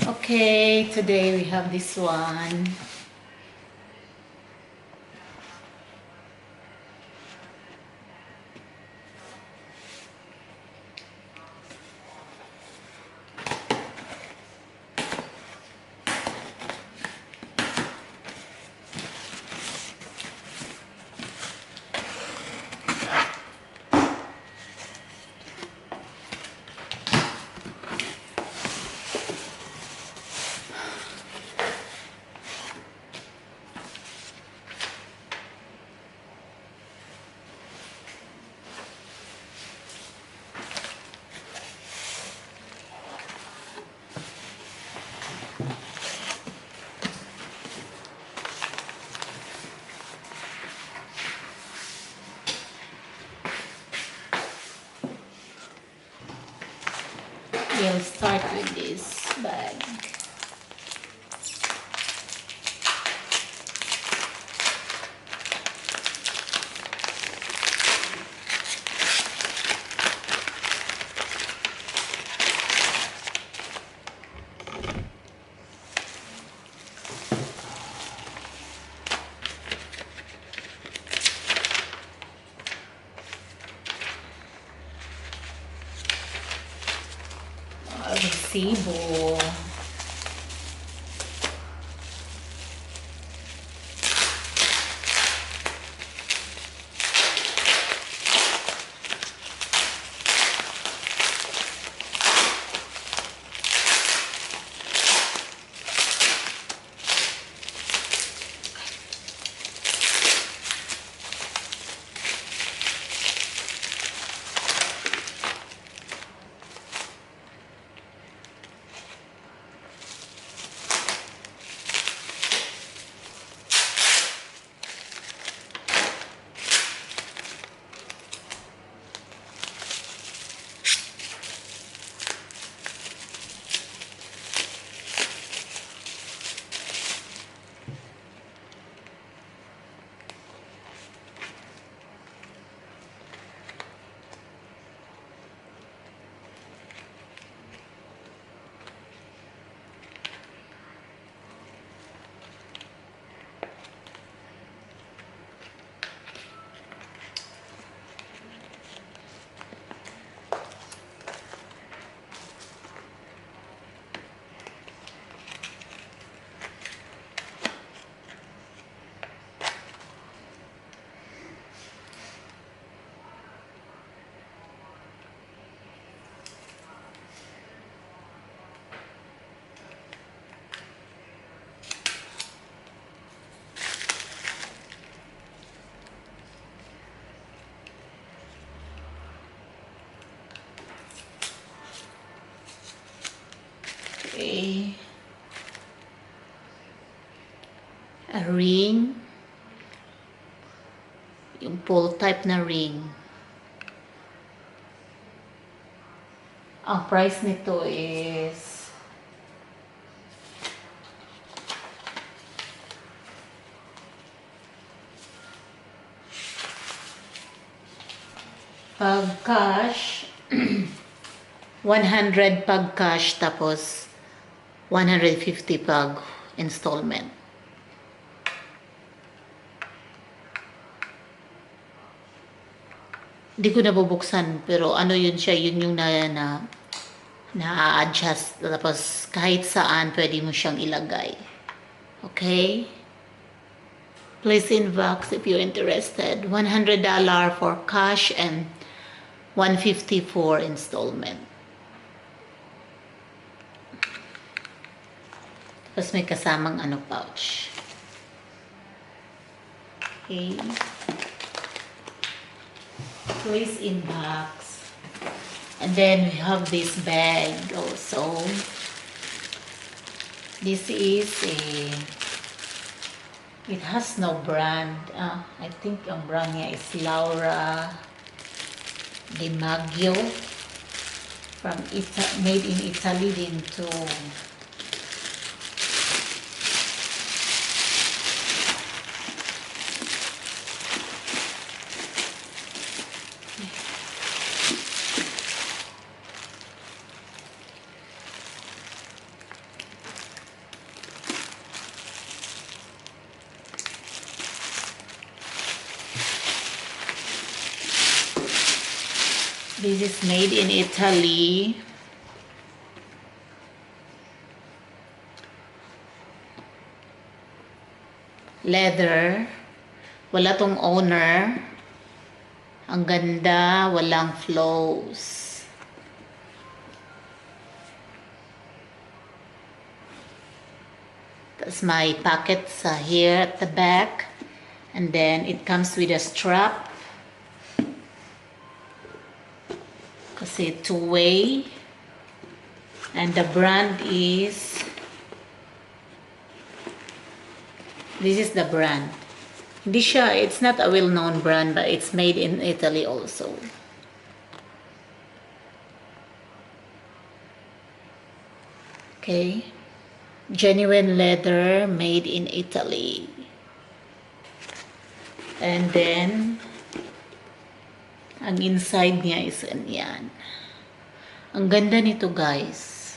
Okay, today we have this one. We'll start with this bag. Resibo. Okay. A ring. Yung pull type na ring. Ang price nito is pag cash 100 pag cash tapos 150 pag installment. Hindi ko nabubuksan pero ano yun siya, yun yung na-adjust tapos kahit saan pwede mo siyang ilagay. Okay? Please inbox if you're interested. $100 for cash and $150 for installment. Tapos may kasamang pouch. Okay. Please inbox. And then we have this bag also. This is it has no brand. I think ang brand niya is Laura Di Maggio from made in Italy din to. This is made in Italy. Leather. Wala tong owner. Ang ganda, walang flows. That's my pockets here at the back. And then it comes with a strap. Kasi two-way. And the brand is... This is the brand. Hindi siya, it's not a well-known brand, but it's made in Italy also. Okay. Genuine leather made in Italy. And then, ang inside niya is yan. Ang ganda nito, guys.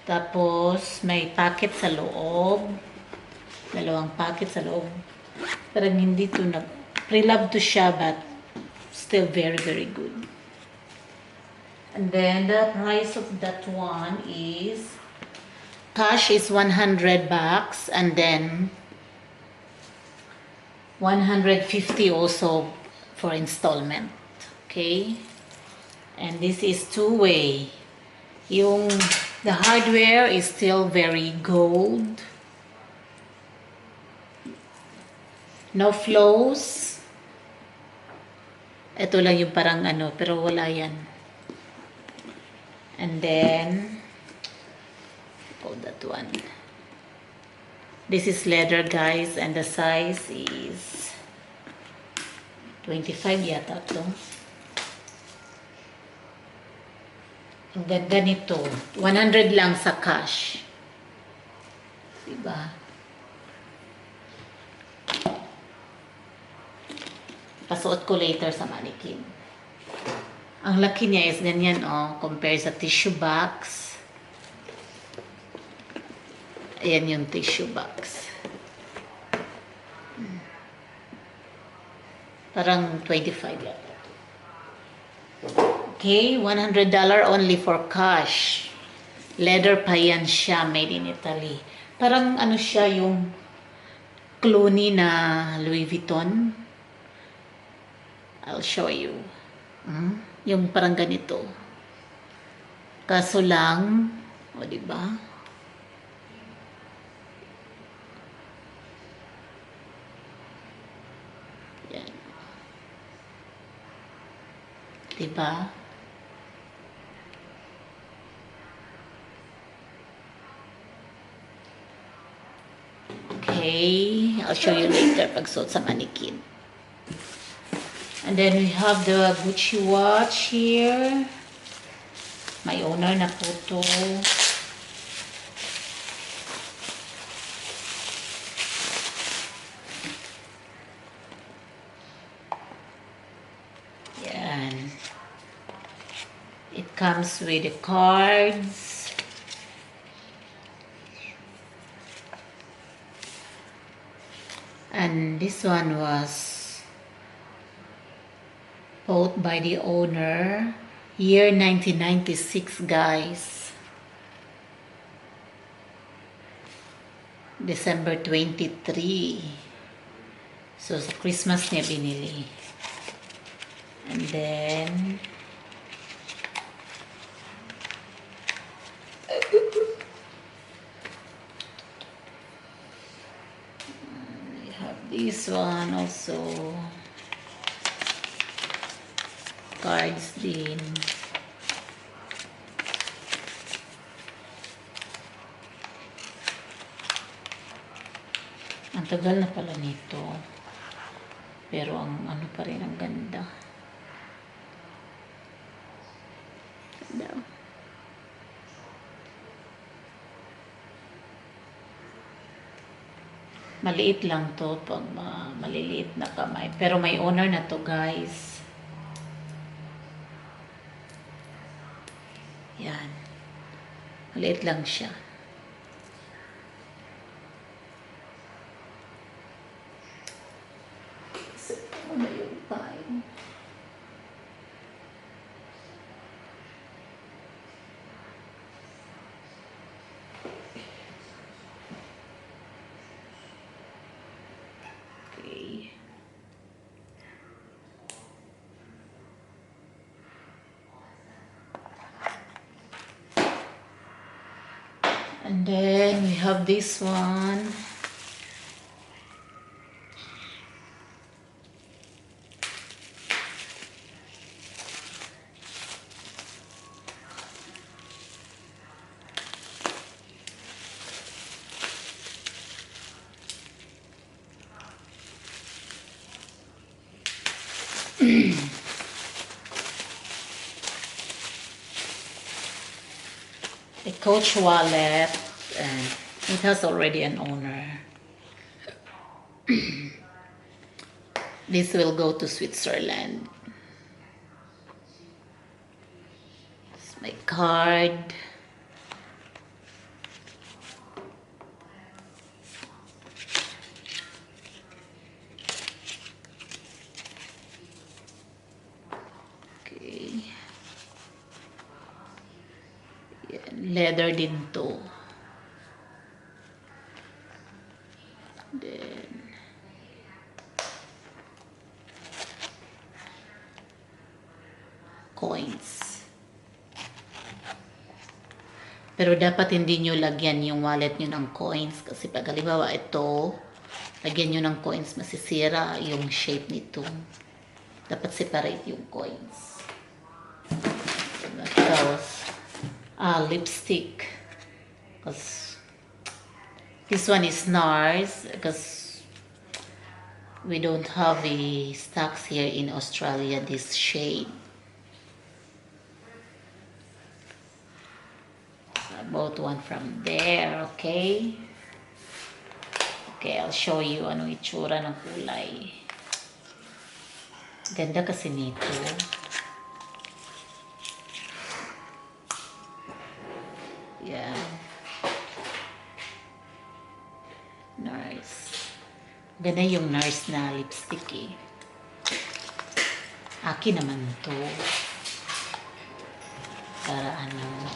Tapos, may packet sa loob. Dalawang packet sa loob. Parang hindi to pre-love to siya, but still very, very good. And then, the price of that one is, cash is 100 bucks, and then 150 also for installment. Okay? And this is two-way. The hardware is still very gold. No flows. Ito lang yung parang pero wala yan. And then, that one. This is leather, guys, and the size is 25 yata to. Ang ganda nito. 100 lang sa cash. Diba? Pasuot ko later sa mannequin. Ang laki niya is ganyan, compare sa tissue box. Ayan yung tissue box. Parang 25 yata. Okay, $100 only for cash. Leather pa yan siya, made in Italy. Parang siya yung Clooney na Louis Vuitton. I'll show you. Yung parang ganito. Kaso lang, diba? Yan. Diba? Okay, I'll show you later pag suot sa mannequin. And then we have the Gucci watch here. May owner na po to. Yan. It comes with the cards. And this one was bought by the owner year 1996, guys. December 23. So sa Christmas niya binili. And then we have this one also. Cards din. Ang tagal na pala nito. Pero ang pa rin, ang ganda. Ganda. Maliit lang to pag maliliit na kamay. Pero may owner na to, guys. Yan. Maliit lang siya. So, ano yung time? And then we have this one. A Coach wallet, and it has already an owner. This will go to Switzerland. It's my card. Okay. Yan, leather din to. Then coins. Pero dapat hindi nyo lagyan yung wallet nyo ng coins kasi pag halimbawa ito, lagyan nyo ng coins, masisira yung shape nito. Dapat separate yung coins. Tapos, lipstick. Because this one is NARS because we don't have a stocks here in Australia this shade. I bought one from there, okay? Okay, I'll show you ano itsura ng kulay. Ganda kasi nito. Yeah. NARS. Ganda yung NARS na lipstick eh. Akin naman to. Para ano.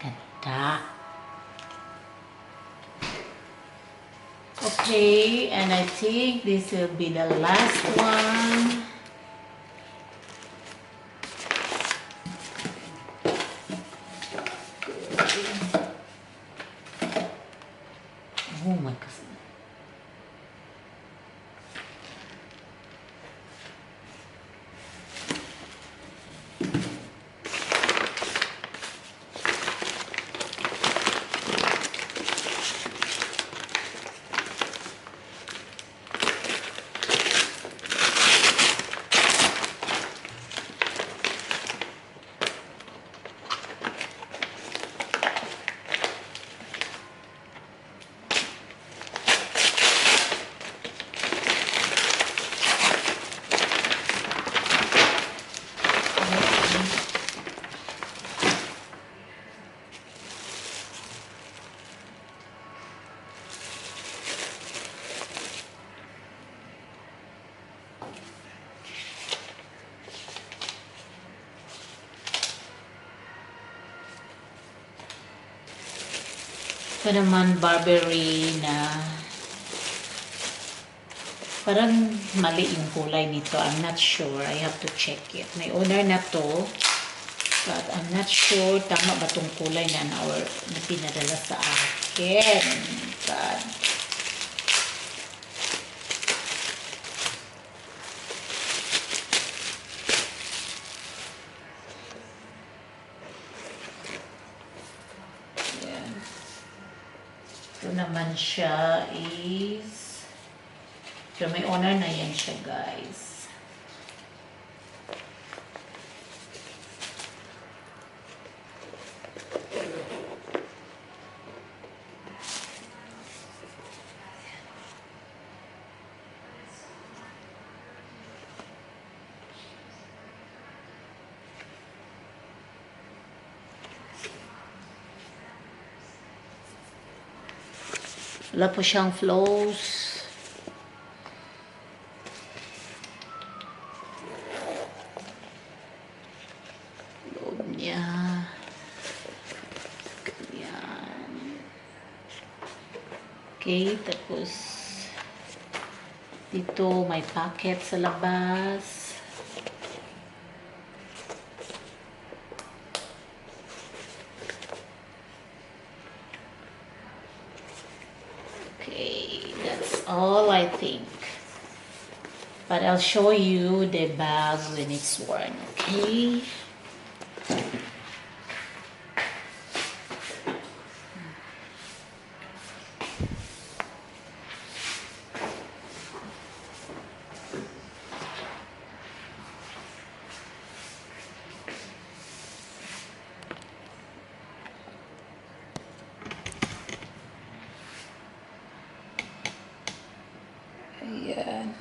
Ganda. Okay, and I think this will be the last one. Oh my God. Ito naman Burberry na parang mali yung kulay nito. I'm not sure. I have to check it. May owner na to. But I'm not sure tama ba tong kulay na pinadala sa akin. God. Ito naman siya is, pero may owner na yan siya guys. Wala po siyang flows. Loob niya. Ganyan. Okay, tapos dito may pocket sa labas. Okay, that's all I think. But I'll show you the bag when it's worn, okay? Ayan.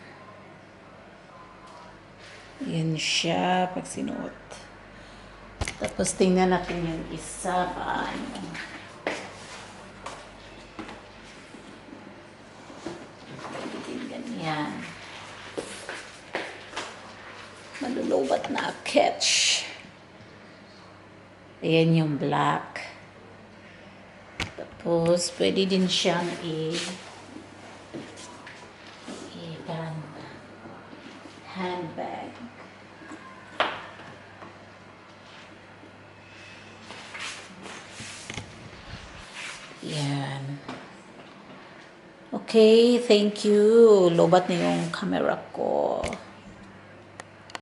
Yan siya pag sinuot. Tapos tingnan natin yung isa paano. Ganyan. Malulubat na catch. Ayan yung black. Tapos pwede din siyang parang handbag. Yan. Okay, thank you. Lobat na yung camera ko.